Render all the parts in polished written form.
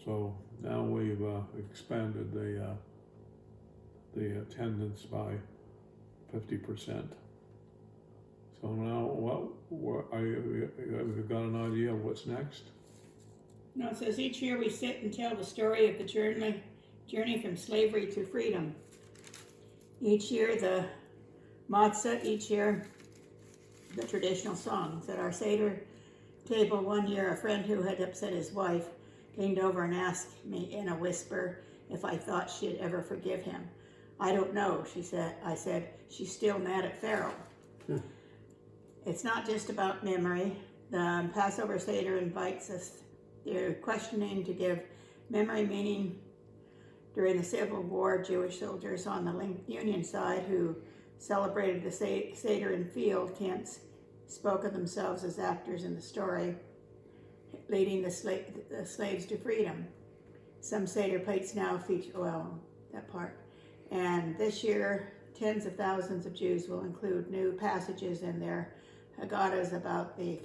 So now we've expanded the attendance by 50%. So now, what have you got an idea of what's next? No, it says each year we sit and tell the story of the journey from slavery to freedom. Each year the matzah, each year the traditional songs. At our Seder table one year, a friend who had upset his wife leaned over and asked me in a whisper if I thought she'd ever forgive him. I don't know, she said. I said, she's still mad at Pharaoh. It's not just about memory. The Passover Seder invites us through questioning to give memory meaning. During the Civil War, Jewish soldiers on the Union side who celebrated the Seder in field tents spoke of themselves as actors in the story, leading the slaves to freedom. Some Seder plates now feature, that part. And this year, tens of thousands of Jews will include new passages in their Haggadahs about the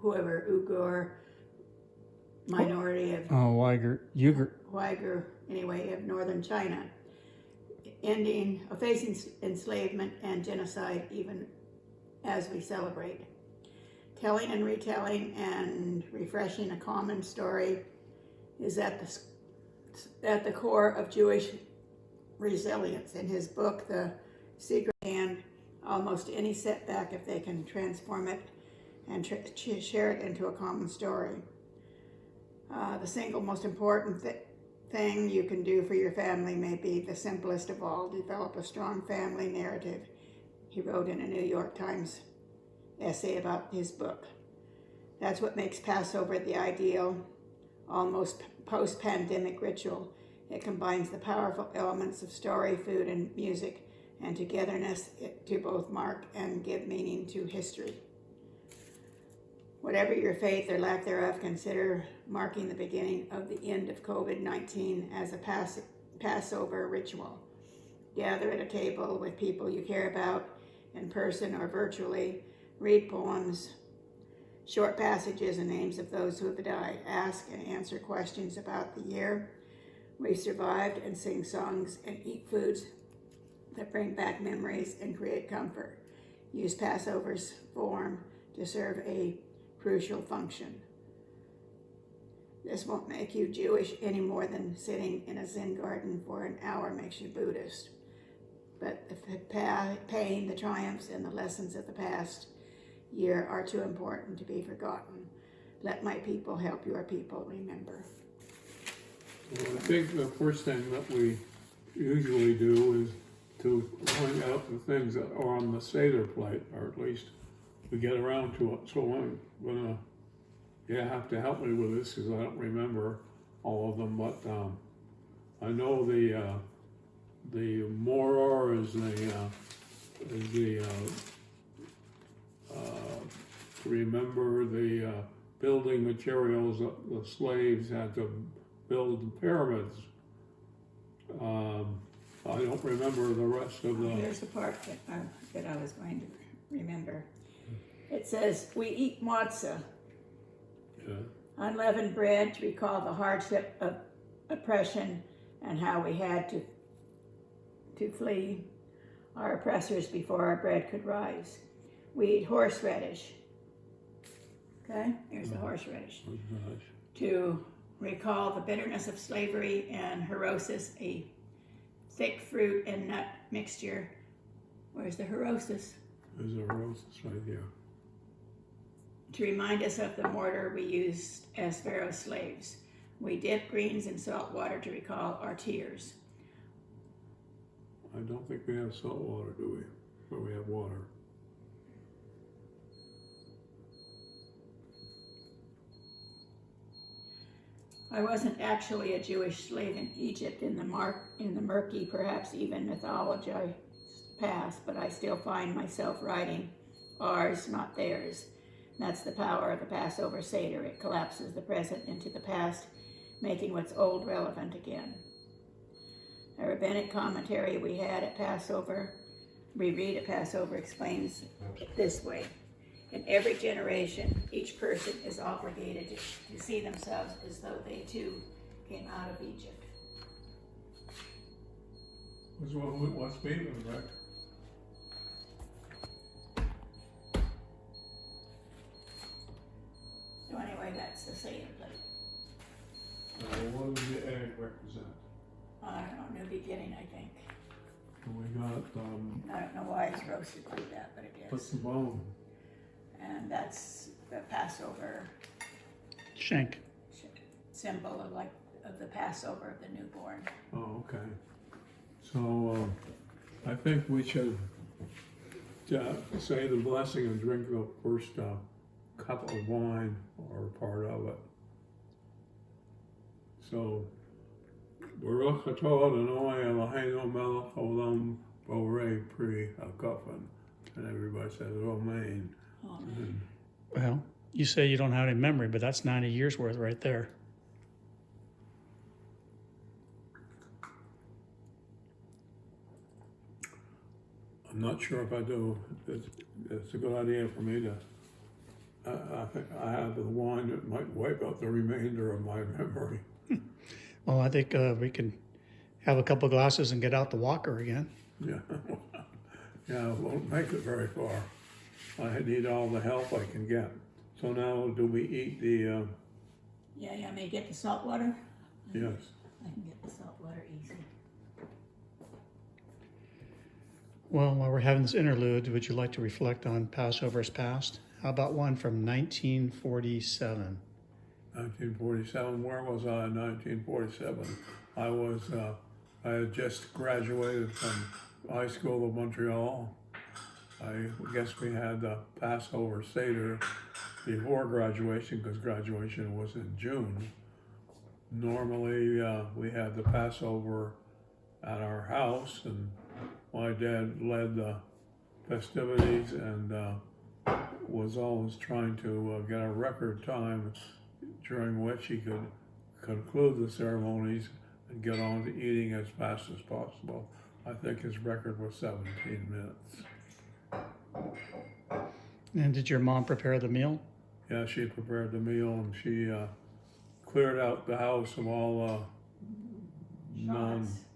Uyghur minority of Uyghur, anyway, of northern China, facing enslavement and genocide even as we celebrate. Telling and retelling and refreshing a common story is at the core of Jewish resilience. In his book, The Secret Hand, almost any setback, if they can transform it and share it into a common story. The single most important thing you can do for your family may be the simplest of all: develop a strong family narrative, he wrote in a New York Times essay about his book. That's what makes Passover the ideal, almost post-pandemic ritual. It combines the powerful elements of story, food, and music, and togetherness to both mark and give meaning to history. Whatever your faith or lack thereof, consider marking the beginning of the end of COVID-19 as a Passover ritual. Gather at a table with people you care about, in person or virtually. Read poems, short passages, and names of those who have died. Ask and answer questions about the year we survived, and sing songs and eat foods that bring back memories and create comfort. Use Passover's form to serve a crucial function. This won't make you Jewish any more than sitting in a Zen garden for an hour makes you Buddhist. But the pain, the triumphs, and the lessons of the past year are too important to be forgotten. Let my people help your people remember. Well, I think the first thing that we usually do is to point out the things that are on the Seder plate, or at least we get around to it. So I'm gonna, have to help me with this because I don't remember all of them. But I know the moror is remember the building materials that the slaves had to build the pyramids. I don't remember the rest of the. Here's the part that I was going to remember. It says, we eat matzah, unleavened bread, to recall the hardship of oppression and how we had to flee our oppressors before our bread could rise. We eat horseradish. Okay, here's the horseradish. To recall the bitterness of slavery and herosis, a thick fruit and nut mixture. Where's the herosis? There's a herosis right here. To remind us of the mortar we used as Pharaoh's slaves. We dip greens in salt water to recall our tears. I don't think we have salt water, do we? But we have water. I wasn't actually a Jewish slave in Egypt in the murky, perhaps even mythologized past, but I still find myself writing ours, not theirs. That's the power of the Passover Seder. It collapses the present into the past, making what's old relevant again. A rabbinic commentary we read at Passover explains it this way. In every generation, each person is obligated to see themselves as though they too came out of Egypt. What's Stephen, right? So anyway, that's the Seder plate. What does the egg represent? I don't know, new beginning, I think. We got, I don't know why it's roasted like that, but it what's is. the bone? And that's the Passover Shank. symbol of the Passover of the newborn. Oh, okay. So, I think we should say the blessing and drink the first cup of wine or part of it. So, Baruch atah Adonai Eloheinu melech haolam borei pri hakafen. And everybody says, Amen. Amen. Well, you say you don't have any memory, but that's 90 years worth right there. I'm not sure if I do. It's a good idea for me to. I think I have the wine that might wipe out the remainder of my memory. Well, I think we can have a couple glasses and get out the walker again. Yeah, yeah, it won't make it very far. I need all the help I can get. So now, do we eat the? Yeah, may I get the salt water? Yes. I can get the salt water easy. Well, while we're having this interlude, would you like to reflect on Passover's past? How about one from 1947? 1947. Where was I in 1947? I had just graduated from high school of Montreal. I guess we had the Passover Seder before graduation because graduation was in June. Normally, we had the Passover at our house, and my dad led the festivities and was always trying to get a record time during which he could conclude the ceremonies and get on to eating as fast as possible. I think his record was 17 minutes. And did your mom prepare the meal? Yeah, she prepared the meal and she cleared out the house of all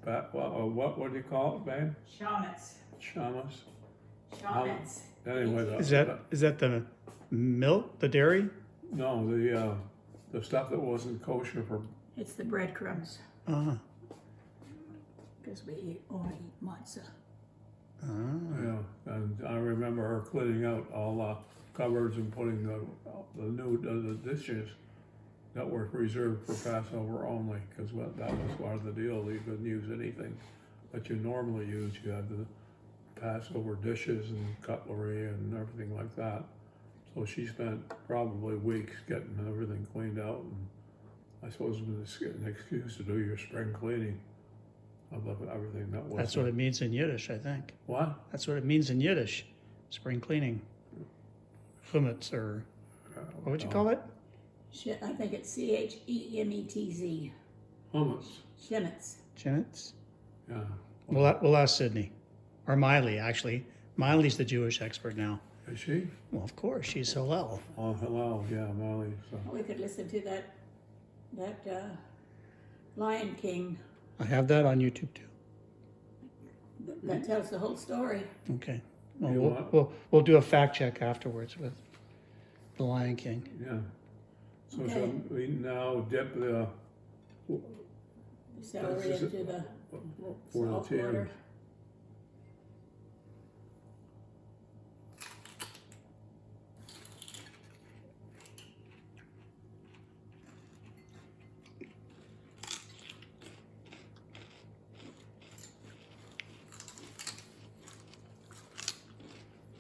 what do you call it, babe? Shawmets. Shamas? Shawmets. Anyway, Is that the milk, the dairy? no, the stuff that wasn't kosher for. It's the breadcrumbs, Uh-huh. because we only eat matzah. Ah. Yeah, and I remember her cleaning out all the cupboards and putting the dishes that were reserved for Passover only, because that was part of the deal. You couldn't use anything that you normally use. You had the Passover dishes and cutlery and everything like that. So she spent probably weeks getting everything cleaned out, and I suppose it was an excuse to do your spring cleaning of everything that was. That's what it means in Yiddish, I think. What? That's what it means in Yiddish, spring cleaning. Chumetz, or what would you call it? I think it's Chemetz. Hummus. Shemitz. Chumetz? Yeah. We'll ask Sydney. Or Miley, actually. Miley's the Jewish expert now. Is she? Well, of course, she's Hillel. Oh, hello. Yeah, Molly. So. We could listen to that Lion King I have that on YouTube too. that tells the whole story. Okay. You Well, we'll do a fact check afterwards with the Lion King. Yeah. So Okay. shall we now dip the Celery This is into the for the salt tea? water.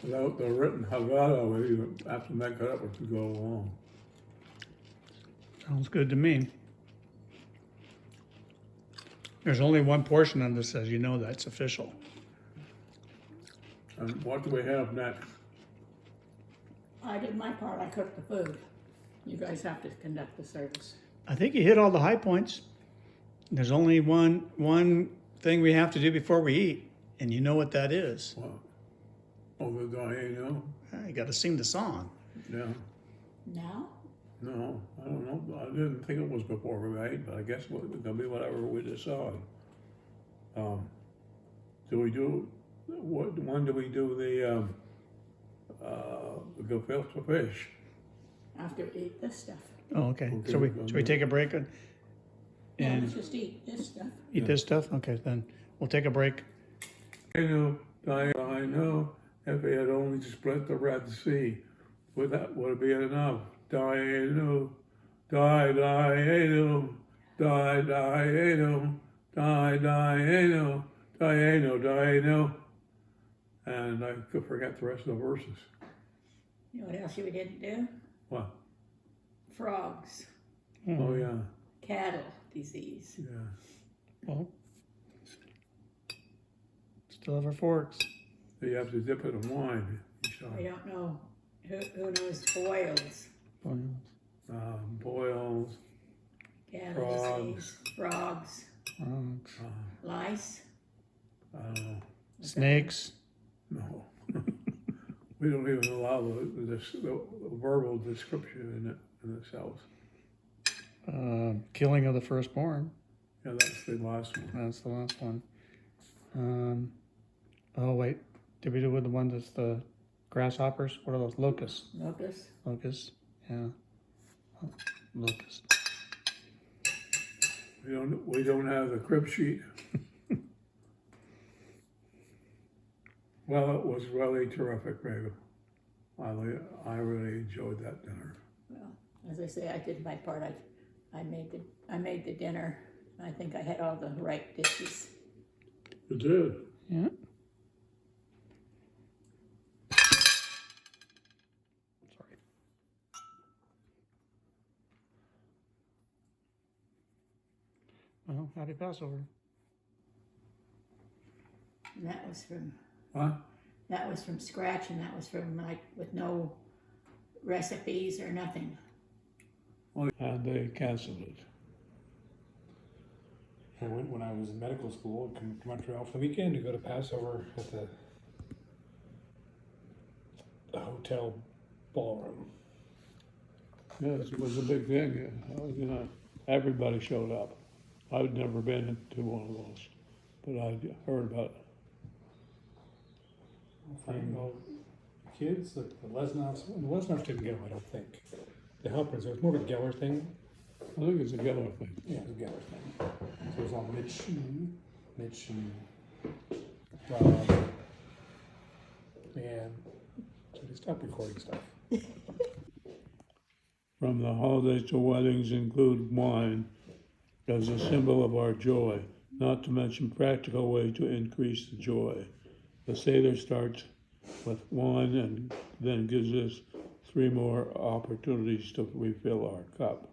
Without the written Haggadah, we have to make it up as we go along. Sounds good to me. There's only one portion on this, as you know, that's official. And what do we have next? I did my part. I cooked the food. You guys have to conduct the service. I think you hit all the high points. There's only one thing we have to do before we eat, and you know what that is. What? Oh, the Diano? You got to sing the song. Yeah. No? No, I don't know. I didn't think it was before we ate, but I guess it'll be whatever we decide. Do we do, when do we do the gefilte fish? After we eat this stuff. Oh, okay. Okay, Should we take a break and Yeah, let's just eat this stuff. eat this stuff? Okay, then we'll take a break. I know, if he had only split the Red Sea, would it be enough? Diano, Diano, Diano, Diano, Diano. And I could forget the rest of the verses. You know what else we didn't do? What? Frogs. Oh, yeah, Cattle disease. yeah. Well, still have our forks. You have to dip it in wine each I time. don't know. Who knows boils? Boils, Cattle Frogs. disease. Frogs. Frogs. Lice. I don't know. Snakes. No. We don't even allow the verbal description in the cells. Killing of the firstborn. Yeah, that's the last one. That's the last one. Oh, wait. Did we do with the one that's the grasshoppers? What are those? Locusts. Locust. Locusts. Yeah. Locusts. We don't have the crib sheet. Well, it was really terrific, baby. I really enjoyed that dinner. Well, as I say, I did my part. I made the dinner. I think I had all the right dishes. You did. Yeah. Sorry. Well, happy Passover. And that was from Huh? scratch, and that was from with no recipes or nothing. And they canceled it. I went when I was in medical school and come to Montreal for the weekend to go to Passover at the hotel ballroom. Yes, it was a big thing. Everybody showed up. I'd never been to one of those, but I heard about it. Well, kids, the Lesnovs didn't go, I don't think. The Halperins, it was more of a Geller thing. I think it's a Geller thing. Yeah, it was a Geller thing. So it was all Mitch and Rob. And so they stopped recording stuff. From the holidays to weddings include wine as a symbol of our joy, not to mention practical ways to increase the joy. The Seder starts with wine and then gives us 3 more opportunities to refill our cup.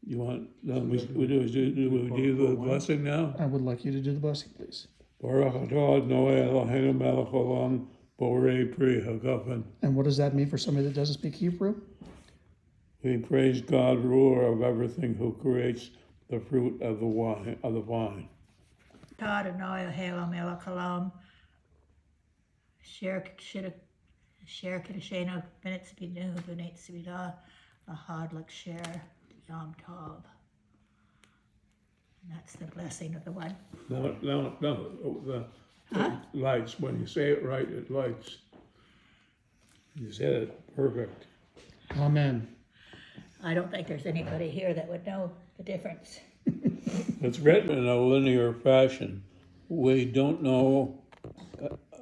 You want, we do the blessing now? I would like you to do the blessing, please. Baruch atah Adonai Eloheinu melech haolam, borei pri hagafen. And what does that mean for somebody that doesn't speak Hebrew? We praise God, ruler of everything, who creates the fruit of the vine. Todd and Noah Halo Melakalam. Share Kedisheno minutes be new, donates to be da, a hard share Yom Tov. And that's the blessing of the one. No, the lights, when you say it right, it lights. You said it perfect. Amen. I don't think there's anybody here that would know the difference. It's written in a linear fashion. We don't know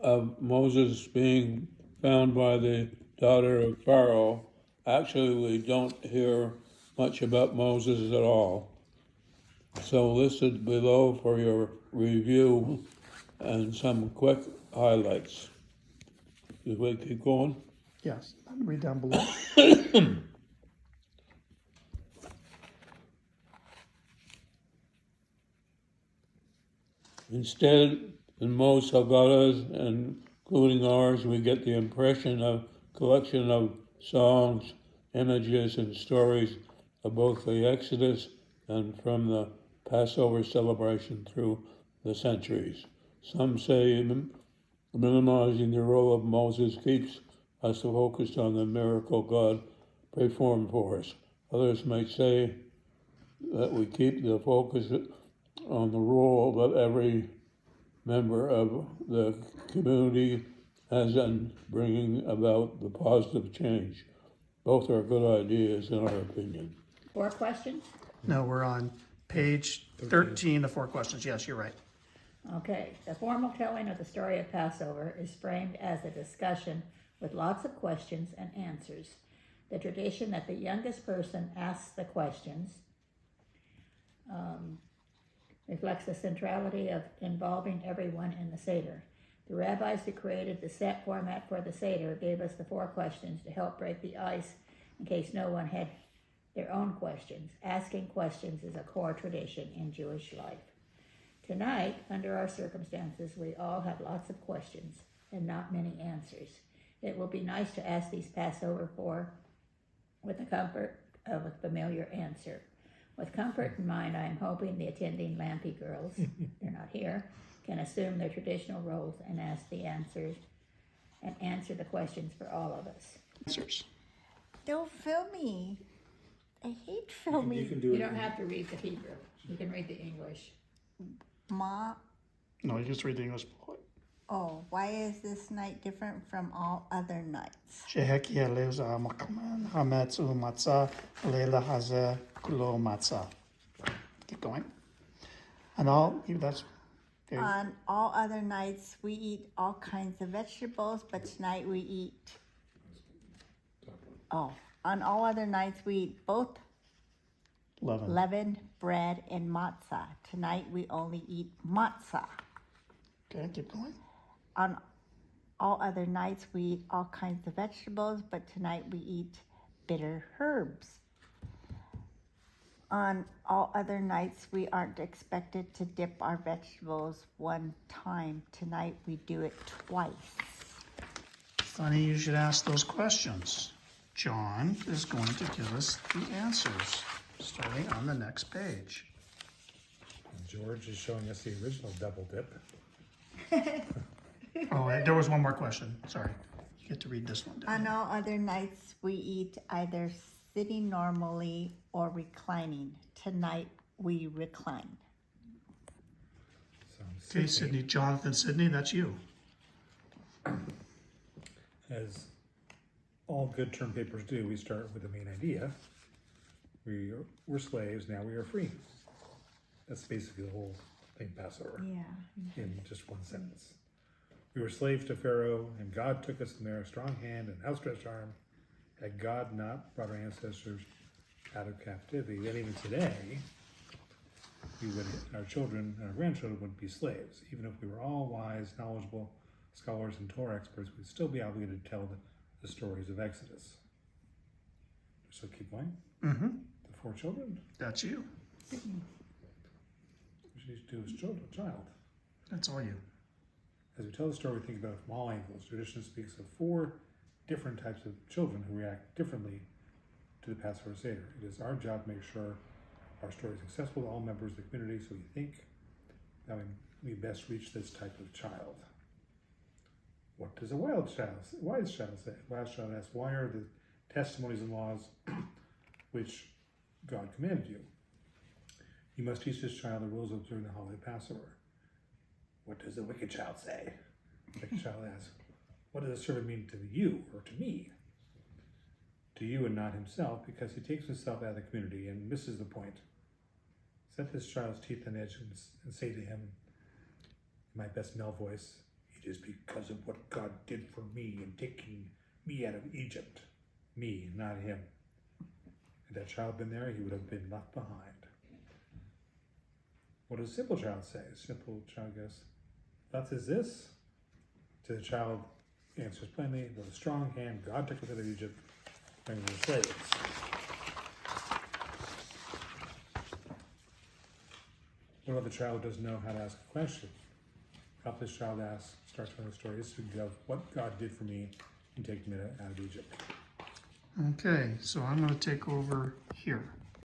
of Moses being found by the daughter of Pharaoh. Actually, we don't hear much about Moses at all. So listed below for your review and some quick highlights. Should we keep going? Yes. Read down below. Instead, in most Haggadahs, including ours, we get the impression of collection of songs, images, and stories of both the Exodus and from the Passover celebration through the centuries. Some say minimizing the role of Moses keeps us focused on the miracle God performed for us. Others might say that we keep the focus on the role that every member of the community has in bringing about the positive change. Both are good ideas in our opinion. 4 questions? No, we're on page 13, the 4 questions. Yes, you're right. Okay, the formal telling of the story of Passover is framed as a discussion with lots of questions and answers. The tradition that the youngest person asks the questions reflects the centrality of involving everyone in the Seder. The rabbis who created the set format for the Seder gave us the 4 questions to help break the ice in case no one had their own questions. Asking questions is a core tradition in Jewish life. Tonight, under our circumstances, we all have lots of questions and not many answers. It will be nice to ask these Passover 4 with the comfort of a familiar answer. With comfort in mind, I am hoping the attending Lampy girls, they're not here, can assume their traditional roles and ask the answers and answer the questions for all of us. Answers. Don't film me. I hate You filming. can do You it. don't have to read the Hebrew. You can read the English. Ma, No, you just read the English. oh, why is this night different from all other nights? Sheheki halev za'amakman hametz u'matzah leila hazeh kulo matzah. Keep going. And all, that's, okay. On all other nights, we eat all kinds of vegetables, but tonight we eat. Oh, on all other nights, we eat both 11. leavened bread and matzah. Tonight we only eat matzah. Okay, keep going. On all other nights, we eat all kinds of vegetables, but tonight we eat bitter herbs. On all other nights, we aren't expected to dip our vegetables one time. Tonight we do it twice. Funny you should ask those questions. John is going to give us the answers, starting on the next page. George is showing us the original double dip. Oh, wait, there was one more question. Sorry. You get to read this one down. On all other nights, we eat either sitting normally or reclining. Tonight we recline. So Okay, Sydney, Jonathan, Sydney, that's you. as all good term papers do, we start with the main idea. We're slaves, now we are free. That's basically the whole thing, Passover, Yeah. in just one sentence. We were slaves to Pharaoh, and God took us in there, a strong hand and outstretched arm. Had God not brought our ancestors out of captivity, then even today, our children and our grandchildren would be slaves. Even if we were all wise, knowledgeable scholars and Torah experts, we'd still be obligated to tell the stories of Exodus. So keep going. Mm-hmm. The 4 children. That's you. What should you do as child? That's all you. As we tell the story, we think about it from all angles. Tradition speaks of 4 different types of children who react differently to the Passover Seder. It is our job to make sure our story is accessible to all members of the community, so we think that we best reach this type of child. What does a wise child say? Wise child asks, why are the testimonies and laws which God commanded you? You must teach this child the rules of observing the holiday Passover. What does the wicked child say? The wicked child asks, what does the servant mean to you or to me? To you and not himself, because he takes himself out of the community and misses the point. Set this child's teeth on edge and say to him, in my best male voice, it is because of what God did for me in taking me out of Egypt. Me, not him. Had that child been there, he would have been left behind. What does a simple child say? A simple child goes, "What is this?" To the child answers plainly, with a strong hand, God took us out of Egypt when we were slaves. What about the child who doesn't know how to ask a question? Help this child ask, starts telling the story, is of what God did for me in taking me out of Egypt. Okay, so I'm going to take over here.